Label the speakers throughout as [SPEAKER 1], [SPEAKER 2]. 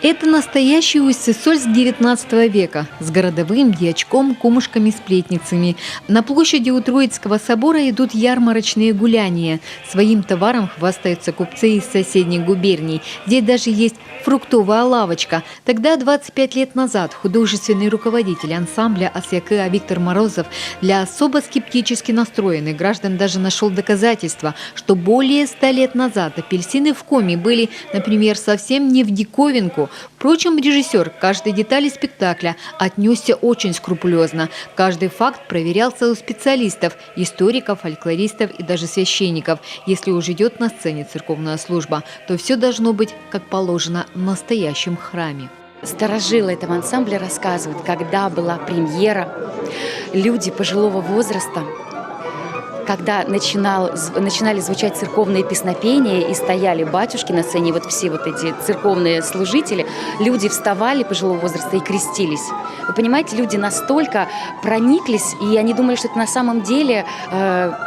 [SPEAKER 1] Это настоящий Усть-Сысольск XIX века с городовым дьячком, кумушками-сплетницами. На площади у Троицкого собора идут ярмарочные гуляния. Своим товаром хвастаются купцы из соседних губерний. Здесь даже есть фруктовая лавочка. Тогда, 25 лет назад, художественный руководитель ансамбля «Асьякы» Виктор Морозов для особо скептически настроенных граждан даже нашел доказательства, что более 100 лет назад апельсины в Коми были, например, совсем не в диковинку. Впрочем, режиссер к каждой детали спектакля отнесся очень скрупулезно. Каждый факт проверялся у специалистов, историков, фольклористов и даже священников. Если уж идет на сцене церковная служба, то все должно быть, как положено, в настоящем храме.
[SPEAKER 2] Старожилы этого ансамбля рассказывают, когда была премьера, люди пожилого возраста, когда начинали звучать церковные песнопения и стояли батюшки на сцене, вот все вот эти церковные служители, люди вставали пожилого возраста и крестились. Вы понимаете, люди настолько прониклись, и они думали, что это на самом деле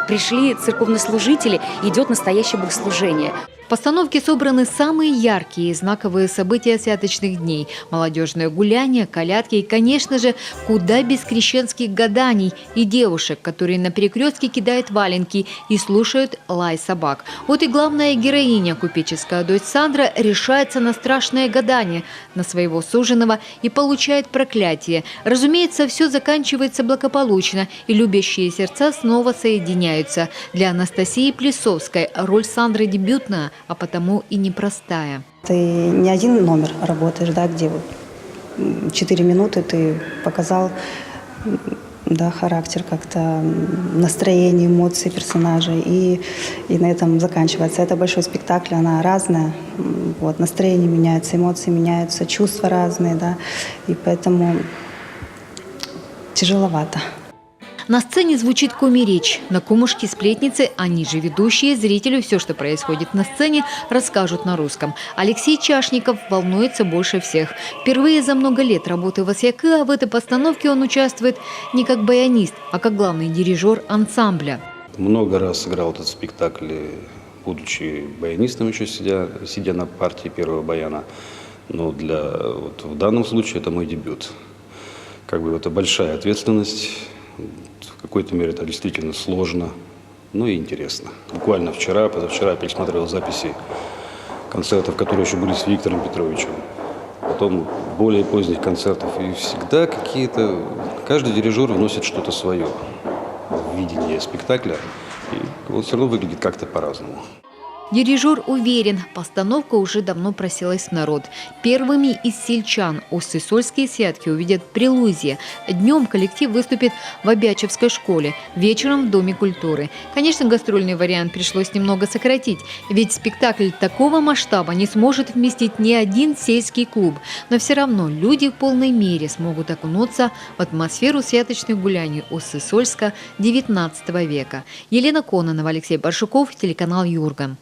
[SPEAKER 2] пришли церковнослужители, идет настоящее богослужение.
[SPEAKER 1] В постановке собраны самые яркие и знаковые события святочных дней. Молодежное гуляние, колядки и, конечно же, куда без крещенских гаданий и девушек, которые на перекрестке кидают валенки и слушают лай собак. Вот и главная героиня, купеческая дочь Сандра, решается на страшное гадание на своего суженого и получает проклятие. Разумеется, все заканчивается благополучно, и любящие сердца снова соединяются. Для Анастасии Плесовской роль Сандры дебютная, а потому и непростая.
[SPEAKER 3] Ты не один номер работаешь, да, где 4 минуты ты показал, да, характер как-то, настроение, эмоции персонажей, и на этом заканчивается. Это большой спектакль, она разная, вот, настроение меняется, эмоции меняются, чувства разные, да, и поэтому тяжеловато.
[SPEAKER 1] На сцене звучит коми-речь. На кумушки-сплетницы, они же ведущие, зрителю все, что происходит на сцене, расскажут на русском. Алексей Чашников волнуется больше всех. Впервые за много лет работы в «Асьякы», а в этой постановке он участвует не как баянист, а как главный дирижер ансамбля.
[SPEAKER 4] Много раз играл этот спектакль, будучи баянистом еще сидя на партии первого баяна. Но вот в данном случае это мой дебют. Это большая ответственность. В какой-то мере это действительно сложно, но и интересно. Буквально позавчера пересмотрел записи концертов, которые еще были с Виктором Петровичем. Потом более поздних концертов. И всегда каждый дирижер вносит что-то свое в видение спектакля. И он все равно выглядит как-то по-разному.
[SPEAKER 1] Дирижер уверен, постановка уже давно просилась в народ. Первыми из сельчан усть-сысольские святки увидят в Прилузье. Днем коллектив выступит в Обячевской школе, вечером в Доме культуры. Конечно, гастрольный вариант пришлось немного сократить, ведь спектакль такого масштаба не сможет вместить ни один сельский клуб. Но все равно люди в полной мере смогут окунуться в атмосферу святочных гуляний Усть-Сысольска XIX века. Елена Кононова, Алексей Баршуков, телеканал «Юрган».